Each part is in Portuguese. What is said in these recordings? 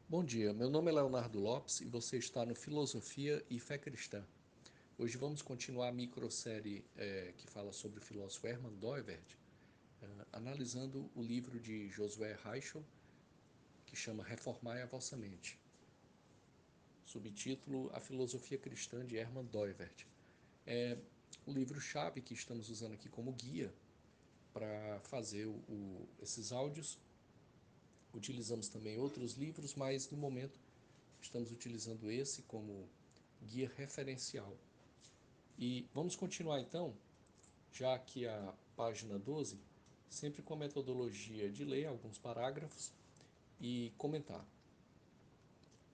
Bom dia, meu nome é Leonardo Lopes e você está no Filosofia e Fé Cristã. Hoje vamos continuar a microsérie que fala sobre o filósofo Hermann Doivert, analisando o livro de Josué Reichel, que chama Reformai a Vossa Mente. Subtítulo A Filosofia Cristã de Hermann Doivert. É o livro-chave que estamos usando aqui como guia para fazer esses áudios. Utilizamos também outros livros, mas no momento estamos utilizando esse como guia referencial. E vamos continuar então, já aqui a página 12, sempre com a metodologia de ler alguns parágrafos e comentar.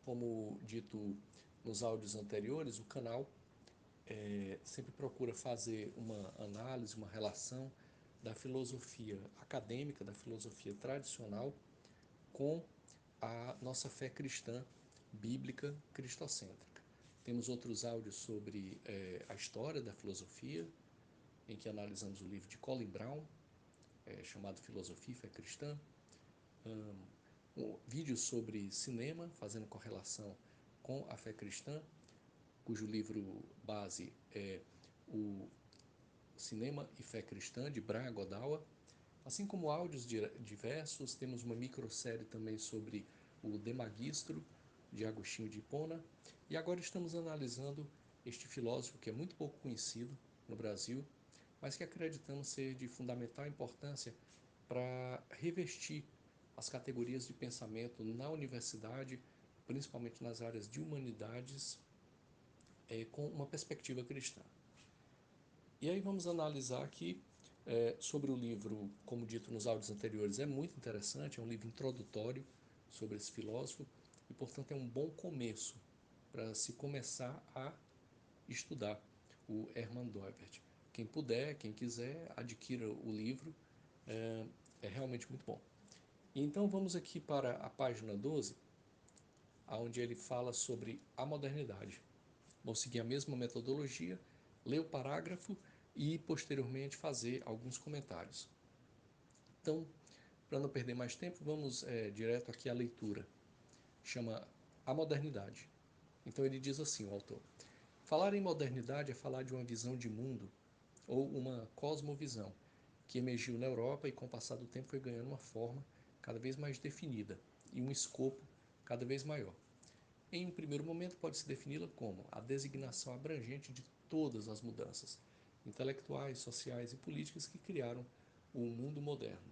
Como dito nos áudios anteriores, o canal sempre procura fazer uma análise, uma relação da filosofia acadêmica, da filosofia tradicional, com a nossa fé cristã, bíblica, cristocêntrica. Temos outros áudios sobre a história da filosofia, em que analisamos o livro de Colin Brown, chamado Filosofia e Fé Cristã, vídeos sobre cinema, fazendo correlação com a fé cristã, cujo livro base é o Cinema e Fé Cristã, de Brian Godawa, assim como áudios diversos. Temos uma microsérie também sobre o De Magistro, de Agostinho de Hipona, e agora estamos analisando este filósofo que é muito pouco conhecido no Brasil, mas que acreditamos ser de fundamental importância para revestir as categorias de pensamento na universidade, principalmente nas áreas de humanidades, com uma perspectiva cristã. E aí vamos analisar aqui sobre o livro, como dito nos áudios anteriores, é muito interessante, é um livro introdutório sobre esse filósofo e, portanto, é um bom começo para se começar a estudar o Hermann Doivert. Quem puder, quem quiser, adquira o livro, é realmente muito bom. Então vamos aqui para a página 12, onde ele fala sobre a modernidade. Vou seguir a mesma metodologia, ler o parágrafo e posteriormente fazer alguns comentários. Então, para não perder mais tempo, vamos direto aqui à leitura. Chama A Modernidade. Então ele diz assim, o autor: falar em modernidade é falar de uma visão de mundo ou uma cosmovisão que emergiu na Europa e com o passar do tempo foi ganhando uma forma cada vez mais definida e um escopo cada vez maior. Em um primeiro momento, pode-se defini-la como a designação abrangente de todas as mudanças intelectuais, sociais e políticas que criaram o mundo moderno.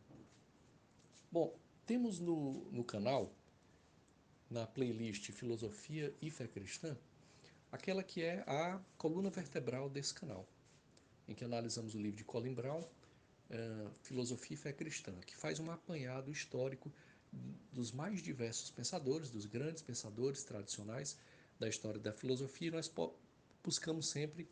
Bom, temos no canal, na playlist Filosofia e Fé Cristã, aquela que é a coluna vertebral desse canal, em que analisamos o livro de Colin Brown, Filosofia e Fé Cristã, que faz um apanhado histórico dos mais diversos pensadores, dos grandes pensadores tradicionais da história da filosofia, e nós buscamos sempre,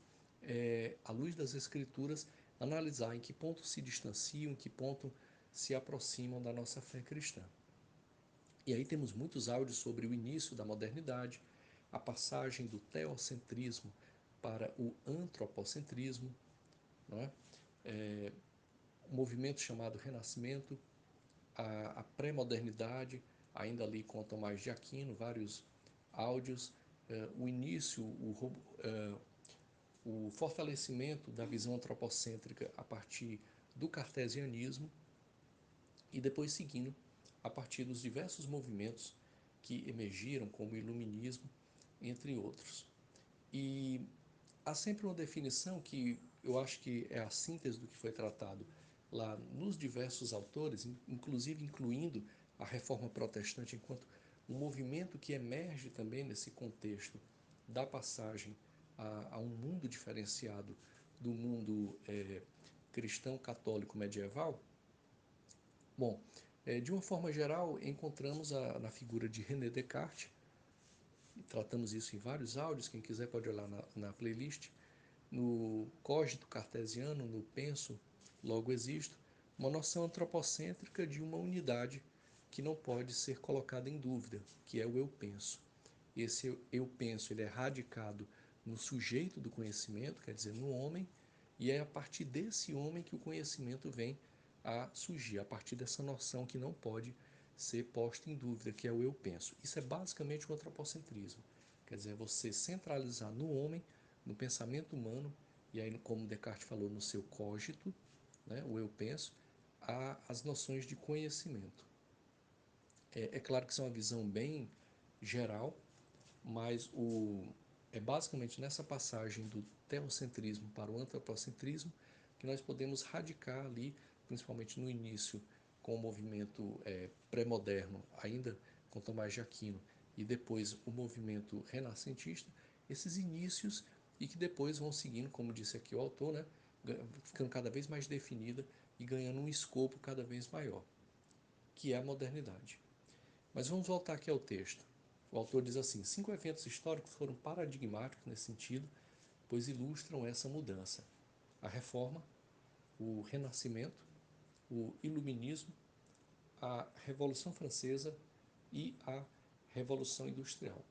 à luz das escrituras, analisar em que ponto se distanciam, em que ponto se aproximam da nossa fé cristã. E aí temos muitos áudios sobre o início da modernidade, a passagem do teocentrismo para o antropocentrismo, não é? Um movimento chamado Renascimento, a pré-modernidade, ainda ali com Tomás de Aquino, vários áudios, o início, o fortalecimento da visão antropocêntrica a partir do cartesianismo e depois seguindo a partir dos diversos movimentos que emergiram, como o iluminismo, entre outros. E há sempre uma definição que eu acho que é a síntese do que foi tratado lá nos diversos autores, inclusive incluindo a Reforma Protestante enquanto um movimento que emerge também nesse contexto da passagem a um mundo diferenciado do mundo cristão católico medieval. Bom, de uma forma geral, encontramos na figura de René Descartes, e tratamos isso em vários áudios, quem quiser pode olhar na playlist, no cogito cartesiano, no penso, logo existo, uma noção antropocêntrica de uma unidade que não pode ser colocada em dúvida, que é o eu penso. Esse eu penso, ele é radicado no sujeito do conhecimento, quer dizer, no homem, e é a partir desse homem que o conhecimento vem a surgir, a partir dessa noção que não pode ser posta em dúvida, que é o eu penso. Isso é basicamente o antropocentrismo. Quer dizer, você centralizar no homem, no pensamento humano, e aí, como Descartes falou, no seu cogito, né, o eu penso, as noções de conhecimento. É claro que isso é uma visão bem geral, mas é basicamente nessa passagem do teocentrismo para o antropocentrismo que nós podemos radicar ali, principalmente no início, com o movimento pré-moderno, ainda com Tomás de Aquino, e depois o movimento renascentista, esses inícios e que depois vão seguindo, como disse aqui o autor, né, ficando cada vez mais definida e ganhando um escopo cada vez maior, que é a modernidade. Mas vamos voltar aqui ao texto. O autor diz assim: 5 eventos históricos foram paradigmáticos nesse sentido, pois ilustram essa mudança: a Reforma, o Renascimento, o Iluminismo, a Revolução Francesa e a Revolução Industrial.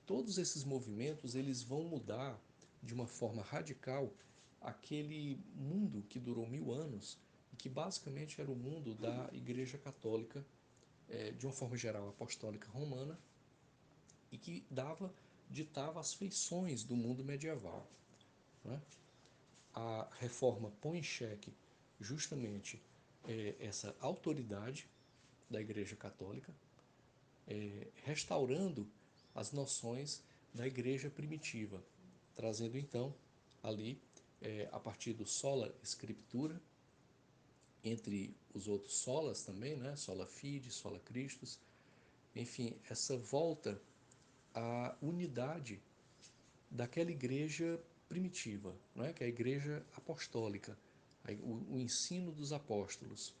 Todos esses movimentos eles vão mudar de uma forma radical aquele mundo que durou 1000 anos e que basicamente era o mundo da Igreja Católica, de uma forma geral apostólica romana, e que ditava as feições do mundo medieval, né? A reforma põe em xeque justamente essa autoridade da Igreja Católica, restaurando as noções da Igreja primitiva, trazendo então ali, a partir do sola scriptura, entre os outros solas também, né? Sola fide, sola Christus, enfim, essa volta à unidade daquela igreja primitiva, não é? Que é a igreja apostólica, o ensino dos apóstolos,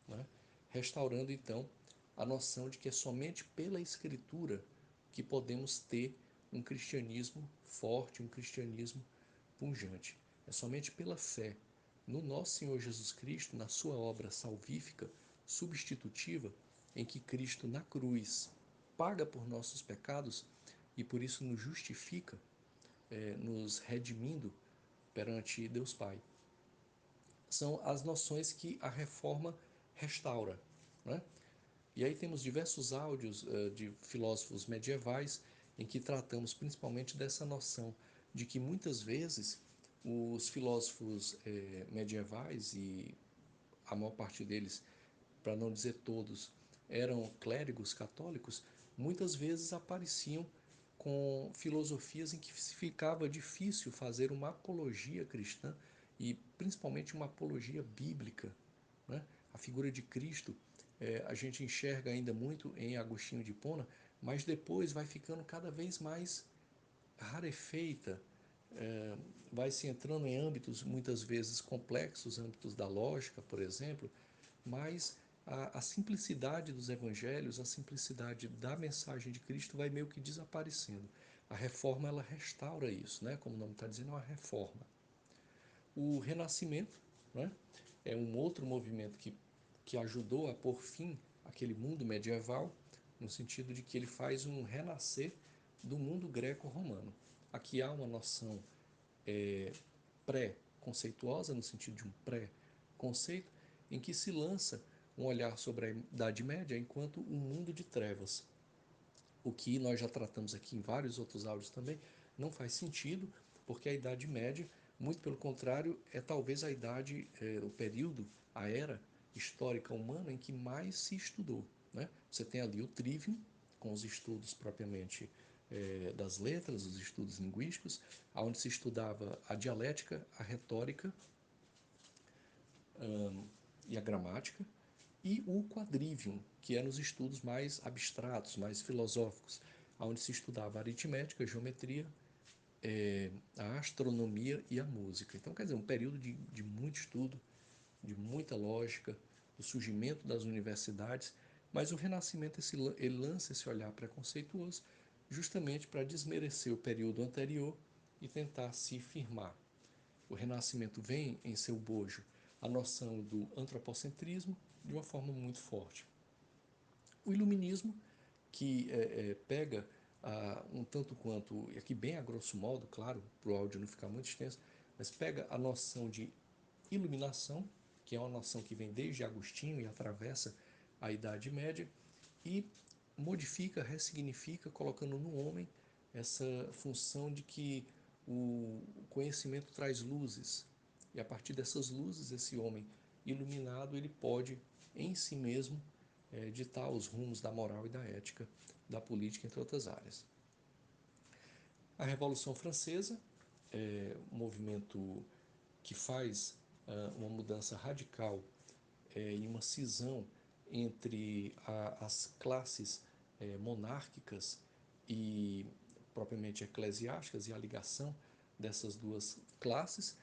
né? Restaurando então a noção de que é somente pela escritura que podemos ter um cristianismo forte, um cristianismo pungente. É somente pela fé no nosso Senhor Jesus Cristo, na sua obra salvífica, substitutiva, em que Cristo na cruz paga por nossos pecados e por isso nos justifica, nos redimindo perante Deus Pai. São as noções que a reforma restaura, né? E aí temos diversos áudios de filósofos medievais em que tratamos principalmente dessa noção de que muitas vezes os filósofos medievais, e a maior parte deles, para não dizer todos, eram clérigos católicos, muitas vezes apareciam com filosofias em que ficava difícil fazer uma apologia cristã e principalmente uma apologia bíblica, né? A figura de Cristo a gente enxerga ainda muito em Agostinho de Hipona, mas depois vai ficando cada vez mais rarefeita, vai se entrando em âmbitos muitas vezes complexos, âmbitos da lógica, por exemplo, mas a simplicidade dos evangelhos, a simplicidade da mensagem de Cristo vai meio que desaparecendo. A reforma ela restaura isso, né? Como o nome está dizendo, é uma reforma. O Renascimento, né, é um outro movimento que ajudou a pôr fim àquele mundo medieval, no sentido de que ele faz um renascer do mundo greco-romano. Aqui há uma noção pré-conceituosa, no sentido de um pré-conceito, em que se lança um olhar sobre a Idade Média enquanto um mundo de trevas. O que nós já tratamos aqui em vários outros áudios também, não faz sentido, porque a Idade Média, muito pelo contrário, é talvez a idade, o período, a era histórica humana em que mais se estudou, né? Você tem ali o Trivium, com os estudos propriamente das letras, os estudos linguísticos, onde se estudava a dialética, a retórica e a gramática, e o Quadrivium, que é nos estudos mais abstratos, mais filosóficos, onde se estudava a aritmética, a geometria, a astronomia e a música. Então, quer dizer, um período de muito estudo, de muita lógica, do surgimento das universidades, mas o Renascimento ele lança esse olhar preconceituoso justamente para desmerecer o período anterior e tentar se firmar. O Renascimento vem em seu bojo a noção do antropocentrismo de uma forma muito forte. O Iluminismo, que pega um tanto quanto, e aqui bem a grosso modo, claro, para o áudio não ficar muito extenso, mas pega a noção de iluminação, que é uma noção que vem desde Agostinho e atravessa a Idade Média, e modifica, ressignifica, colocando no homem essa função de que o conhecimento traz luzes, e a partir dessas luzes, esse homem iluminado, ele pode em si mesmo ditar os rumos da moral e da ética, da política, entre outras áreas. A Revolução Francesa é um movimento que faz uma mudança radical e uma cisão entre as classes monárquicas e propriamente eclesiásticas, e a ligação dessas duas classes,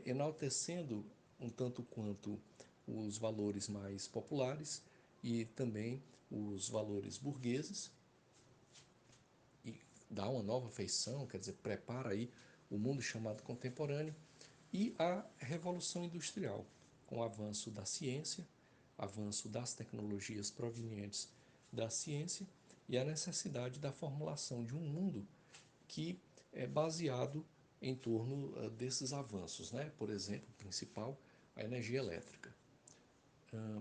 enaltecendo um tanto quanto os valores mais populares e também os valores burgueses, e dá uma nova feição, quer dizer, prepara aí o mundo chamado contemporâneo, e a Revolução Industrial, com o avanço da ciência, avanço das tecnologias provenientes da ciência e a necessidade da formulação de um mundo que é baseado em torno desses avanços, né? Por exemplo, o principal, a energia elétrica.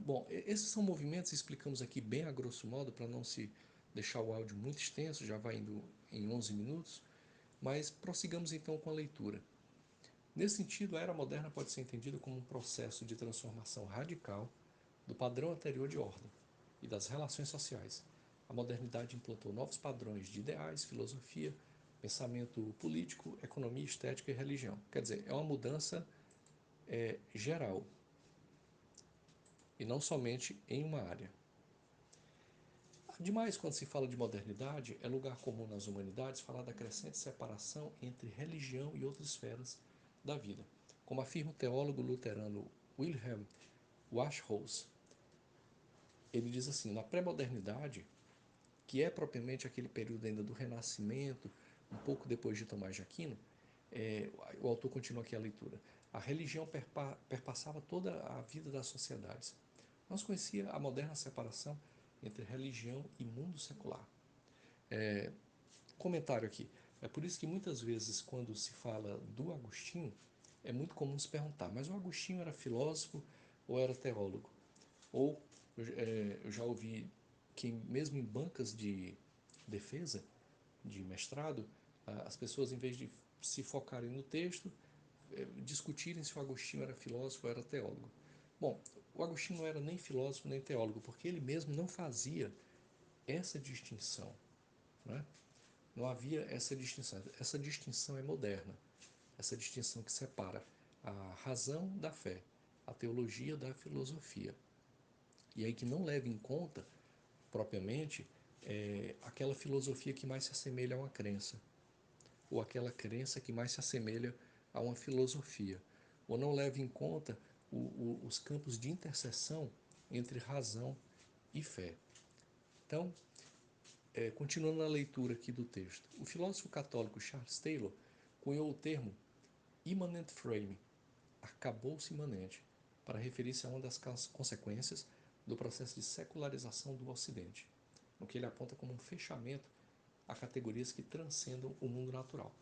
Bom, esses são movimentos, explicamos aqui bem a grosso modo, para não se deixar o áudio muito extenso, já vai indo em 11 minutos, mas prossigamos então com a leitura. Nesse sentido, a Era Moderna pode ser entendida como um processo de transformação radical do padrão anterior de ordem e das relações sociais. A modernidade implantou novos padrões de ideais, filosofia, pensamento político, economia, estética e religião. Quer dizer, é uma mudança geral e não somente em uma área. Demais, quando se fala de modernidade, é lugar comum nas humanidades falar da crescente separação entre religião e outras esferas da vida. Como afirma o teólogo luterano Wilhelm Wachholz, ele diz assim: na pré-modernidade, que é propriamente aquele período ainda do Renascimento, um pouco depois de Tomás de Aquino, o autor continua aqui a leitura. A religião perpassava toda a vida das sociedades. Não se conhecia a moderna separação entre religião e mundo secular. Comentário aqui. É por isso que muitas vezes, quando se fala do Agostinho, é muito comum se perguntar, mas o Agostinho era filósofo ou era teólogo? Ou eu já ouvi que mesmo em bancas de defesa, de mestrado, as pessoas, em vez de se focarem no texto, discutirem se o Agostinho era filósofo ou era teólogo. Bom, o Agostinho não era nem filósofo nem teólogo, porque ele mesmo não fazia essa distinção, né? Não havia essa distinção. Essa distinção é moderna. Essa distinção que separa a razão da fé, a teologia da filosofia. E aí que não leva em conta, propriamente, aquela filosofia que mais se assemelha a uma crença, ou aquela crença que mais se assemelha a uma filosofia, ou não leva em conta os campos de interseção entre razão e fé. Então, continuando na leitura aqui do texto, o filósofo católico Charles Taylor cunhou o termo immanent frame, arcabouço imanente, para referir-se a uma das consequências do processo de secularização do Ocidente, no que ele aponta como um fechamento a categorias que transcendam o mundo natural.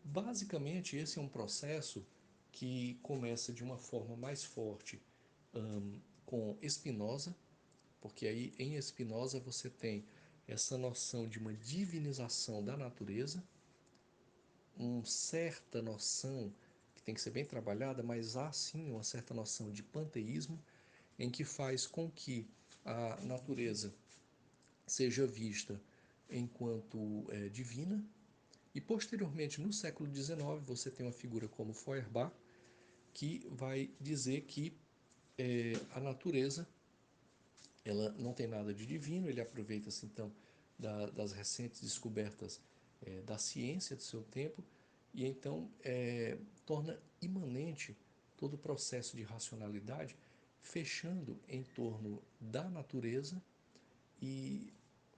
Basicamente, esse é um processo que começa de uma forma mais forte com Spinoza, porque aí em Spinoza você tem essa noção de uma divinização da natureza, uma certa noção que tem que ser bem trabalhada, mas há sim uma certa noção de panteísmo, em que faz com que a natureza seja vista enquanto divina, e posteriormente no século XIX você tem uma figura como Feuerbach, que vai dizer que a natureza ela não tem nada de divino. Ele aproveita-se então das recentes descobertas da ciência do seu tempo, e então torna imanente todo o processo de racionalidade, fechando em torno da natureza e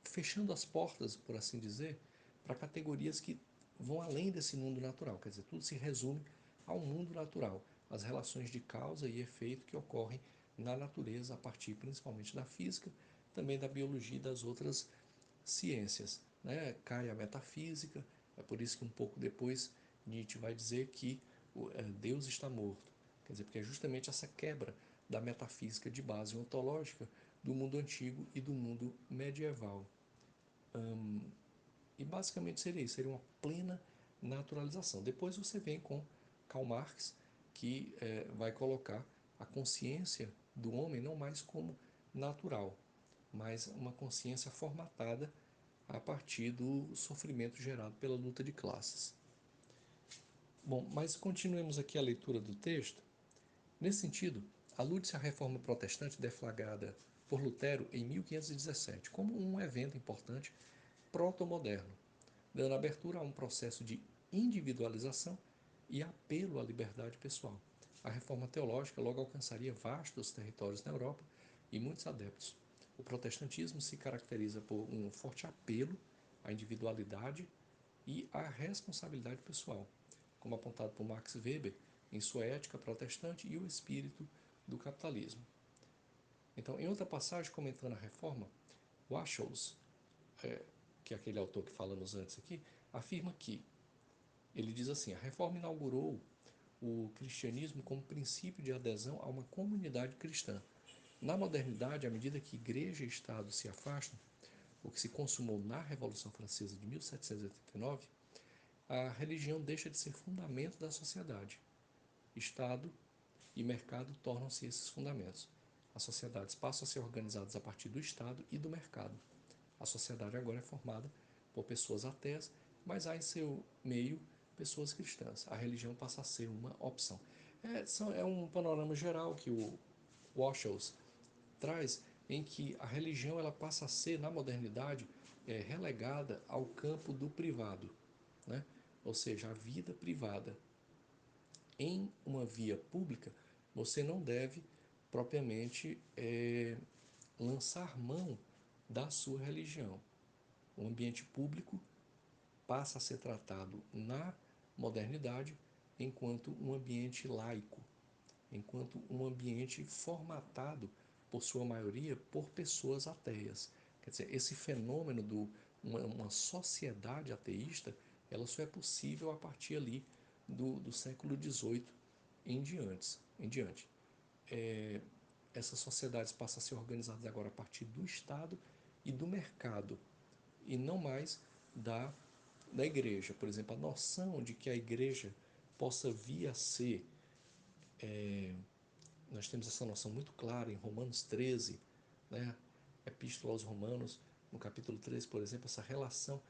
fechando as portas, por assim dizer, para categorias que vão além desse mundo natural. Quer dizer, tudo se resume ao mundo natural, as relações de causa e efeito que ocorrem na natureza, a partir principalmente da física, também da biologia e das outras ciências, né? Cai a metafísica, é por isso que um pouco depois Nietzsche vai dizer que Deus está morto. Quer dizer, porque é justamente essa quebra da metafísica de base ontológica do mundo antigo e do mundo medieval. E basicamente seria isso, seria uma plena naturalização. Depois você vem com Karl Marx, que vai colocar a consciência do homem não mais como natural, mas uma consciência formatada a partir do sofrimento gerado pela luta de classes. Bom, mas continuemos aqui a leitura do texto. Nesse sentido, alude-se à reforma protestante deflagrada por Lutero em 1517 como um evento importante proto-moderno, dando abertura a um processo de individualização e apelo à liberdade pessoal. A reforma teológica logo alcançaria vastos territórios na Europa e muitos adeptos. O protestantismo se caracteriza por um forte apelo à individualidade e à responsabilidade pessoal, como apontado por Max Weber em sua Ética Protestante e o Espírito do Capitalismo. Então, em outra passagem comentando a reforma, Wachholz, que é aquele autor que falamos antes aqui, afirma que, ele diz assim, a reforma inaugurou o cristianismo como princípio de adesão a uma comunidade cristã. Na modernidade, à medida que igreja e Estado se afastam, o que se consumou na Revolução Francesa de 1789, a religião deixa de ser fundamento da sociedade. Estado e mercado tornam-se esses fundamentos. As sociedades passam a ser organizadas a partir do Estado e do mercado. A sociedade agora é formada por pessoas ateias, mas há em seu meio pessoas cristãs. A religião passa a ser uma opção. É um panorama geral que o Wachholz traz, em que a religião ela passa a ser, na modernidade, relegada ao campo do privado, né? Ou seja, a vida privada. Em uma via pública, você não deve propriamente lançar mão da sua religião. O ambiente público passa a ser tratado na modernidade enquanto um ambiente laico, enquanto um ambiente formatado, por sua maioria, por pessoas ateias. Quer dizer, esse fenômeno de uma sociedade ateísta, ela só é possível a partir ali do século XVIII em diante. Essas sociedades passam a ser organizadas agora a partir do Estado e do mercado, e não mais da igreja. Por exemplo, a noção de que a igreja possa vir a ser, nós temos essa noção muito clara em Romanos 13, né? Epístola aos Romanos, no capítulo 13, por exemplo, essa relação,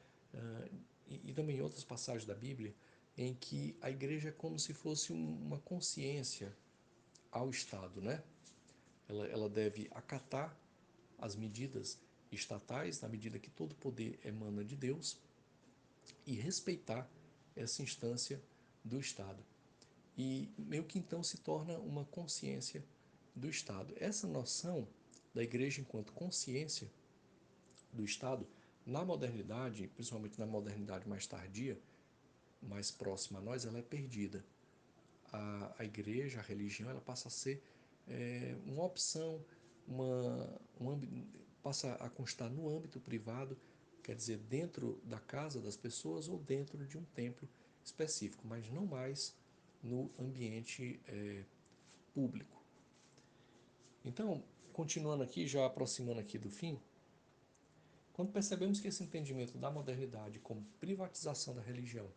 e também em outras passagens da Bíblia, em que a igreja é como se fosse uma consciência ao Estado, né? Ela deve acatar as medidas estatais, na medida que todo poder emana de Deus, e respeitar essa instância do Estado. E meio que então se torna uma consciência do Estado. Essa noção da igreja enquanto consciência do Estado, na modernidade, principalmente na modernidade mais tardia, mais próxima a nós, ela é perdida. A igreja, a religião, ela passa a ser uma opção, passa a constar no âmbito privado, quer dizer, dentro da casa das pessoas ou dentro de um templo específico, mas não mais no ambiente público. Então, continuando aqui, já aproximando aqui do fim, quando percebemos que esse entendimento da modernidade como privatização da religião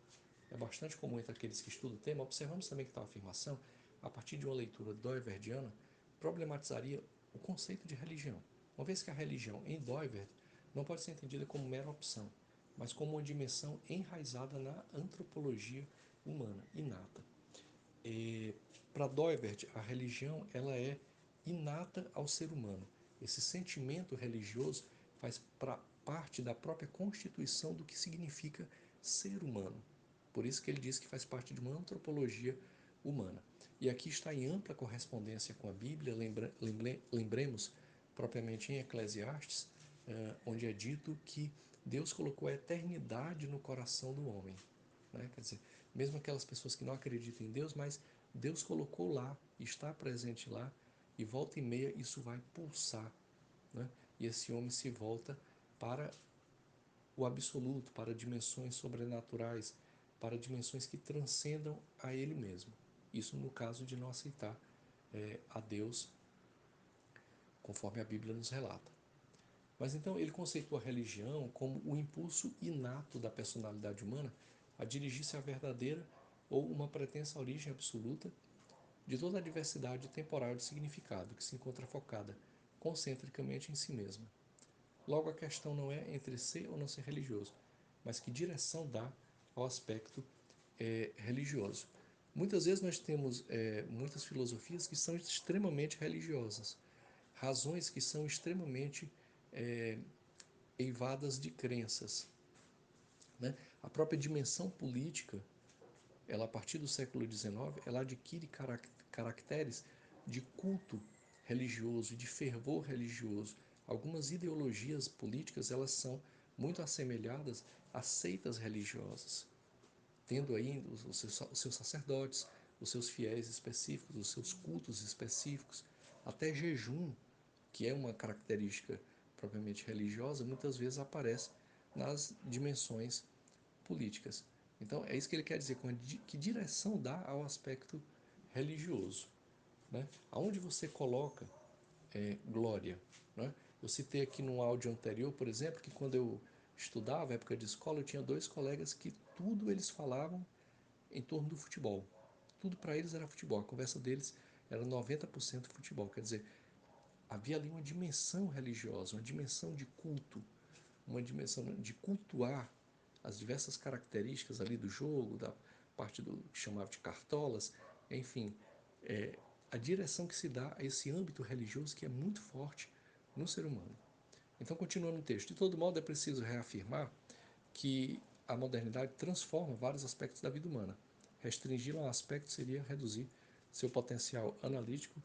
é bastante comum entre aqueles que estudam o tema, observamos também que tal afirmação, a partir de uma leitura doiverdiana, problematizaria o conceito de religião, uma vez que a religião em Doivert não pode ser entendida como mera opção, mas como uma dimensão enraizada na antropologia humana, inata. Para Doivert, a religião ela é inata ao ser humano. Esse sentimento religioso faz parte da própria constituição do que significa ser humano. Por isso que ele diz que faz parte de uma antropologia humana. E aqui está em ampla correspondência com a Bíblia, lembremos propriamente em Eclesiastes, onde é dito que Deus colocou a eternidade no coração do homem. Né? Quer dizer, mesmo aquelas pessoas que não acreditam em Deus, mas Deus colocou lá, está presente lá, e volta e meia isso vai pulsar, né? E esse homem se volta para o absoluto, para dimensões sobrenaturais, para dimensões que transcendam a ele mesmo. Isso no caso de não aceitar a Deus conforme a Bíblia nos relata. Mas então ele conceitua a religião como o impulso inato da personalidade humana a dirigir-se à verdadeira ou uma pretensa origem absoluta de toda a diversidade temporal de significado que se encontra focada concentricamente em si mesma. Logo, a questão não é entre ser ou não ser religioso, mas que direção dá ao aspecto religioso. Muitas vezes nós temos muitas filosofias que são extremamente religiosas, razões que são extremamente eivadas de crenças, né? A própria dimensão política, ela a partir do século XIX, ela adquire caracteres de culto religioso, de fervor religioso. Algumas ideologias políticas, elas são muito assemelhadas a seitas religiosas, tendo aí os seus sacerdotes, os seus fiéis específicos, os seus cultos específicos, até jejum, que é uma característica propriamente religiosa, muitas vezes aparece nas dimensões políticas. Então, é isso que ele quer dizer, que direção dá ao aspecto religioso. Né? Aonde você coloca glória? Né? Eu citei aqui no áudio anterior, por exemplo, que quando eu estudava, época de escola, eu tinha dois colegas que tudo eles falavam em torno do futebol. Tudo para eles era futebol. A conversa deles era 90% futebol. Quer dizer, havia ali uma dimensão religiosa, uma dimensão de culto, uma dimensão de cultuar as diversas características ali do jogo, da parte do que chamava de cartolas, enfim, a direção que se dá a esse âmbito religioso que é muito forte no ser humano. Então, continuando o texto, de todo modo é preciso reafirmar que a modernidade transforma vários aspectos da vida humana. Restringi-la a um aspecto seria reduzir seu potencial analítico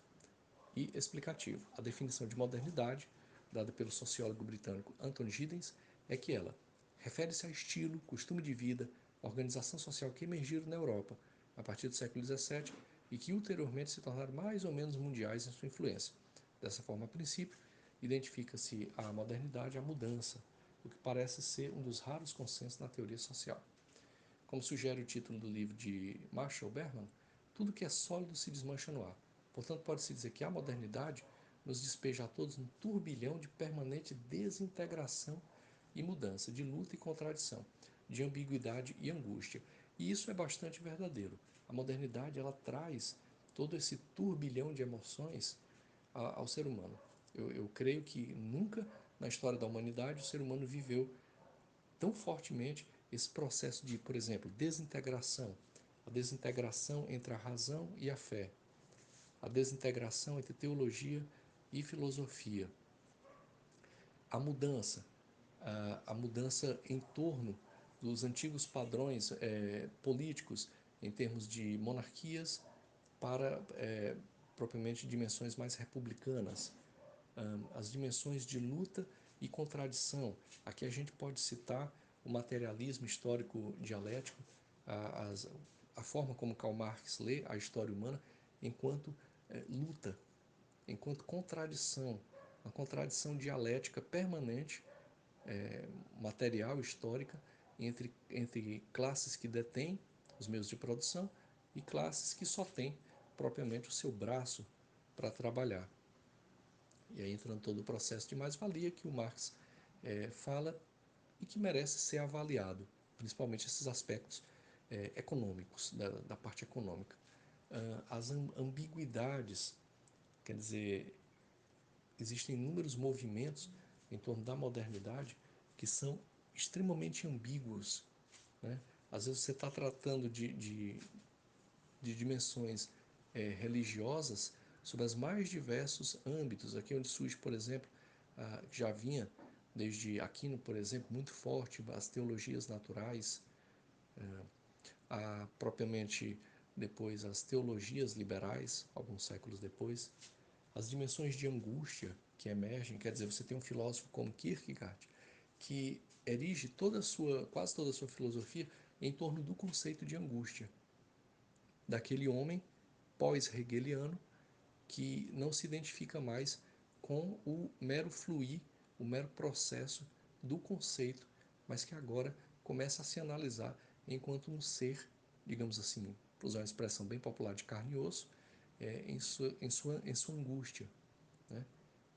e explicativo. A definição de modernidade, dada pelo sociólogo britânico Anthony Giddens, é que ela refere-se a estilo, costume de vida, organização social que emergiram na Europa a partir do século XVII e que ulteriormente se tornaram mais ou menos mundiais em sua influência. Dessa forma, a princípio, identifica-se a modernidade, a mudança, o que parece ser um dos raros consensos na teoria social. Como sugere o título do livro de Marshall Berman, tudo que é sólido se desmancha no ar. Portanto, pode-se dizer que a modernidade nos despeja a todos num turbilhão de permanente desintegração e mudança, de luta e contradição, de ambiguidade e angústia. E isso é bastante verdadeiro. A modernidade, ela traz todo esse turbilhão de emoções ao ser humano. Eu creio que nunca na história da humanidade o ser humano viveu tão fortemente esse processo de, por exemplo, desintegração, a desintegração entre a razão e a fé, a desintegração entre teologia e filosofia, a mudança, a mudança em torno dos antigos padrões políticos em termos de monarquias para propriamente dimensões mais republicanas, as dimensões de luta e contradição. Aqui a gente pode citar o materialismo histórico dialético, a, a forma como Karl Marx lê a história humana enquanto luta, enquanto contradição, uma contradição dialética permanente, material, histórica, entre classes que detêm os meios de produção e classes que só têm propriamente o seu braço para trabalhar. E aí entrando todo o processo de mais-valia que o Marx fala e que merece ser avaliado, principalmente esses aspectos econômicos, da parte econômica. As ambiguidades, quer dizer, existem inúmeros movimentos em torno da modernidade que são extremamente ambíguos. Né? Às vezes você está tratando de dimensões religiosas sobre os mais diversos âmbitos. Aqui onde surge, por exemplo, já vinha desde Aquino, por exemplo, muito forte as teologias naturais, propriamente depois as teologias liberais, alguns séculos depois, as dimensões de angústia que emergem, quer dizer, você tem um filósofo como Kierkegaard, que erige quase toda a sua filosofia em torno do conceito de angústia, daquele homem pós-hegeliano que não se identifica mais com o mero fluir, o mero processo do conceito, mas que agora começa a se analisar enquanto um ser, digamos assim, para usar uma expressão bem popular de carne e osso, em sua angústia. Né?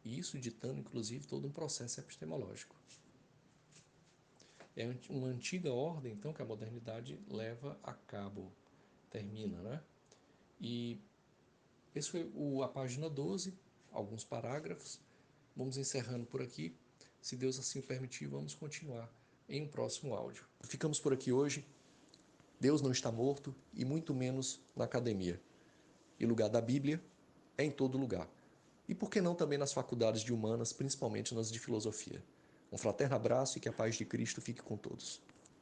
E isso ditando, inclusive, todo um processo epistemológico. É uma antiga ordem, então, que a modernidade leva a cabo, termina, né? E esse foi a página 12, alguns parágrafos. Vamos encerrando por aqui. Se Deus assim o permitir, vamos continuar em um próximo áudio. Ficamos por aqui hoje. Deus não está morto e muito menos na academia. E lugar da Bíblia é em todo lugar. E por que não também nas faculdades de humanas, principalmente nas de filosofia? Um fraterno abraço e que a paz de Cristo fique com todos.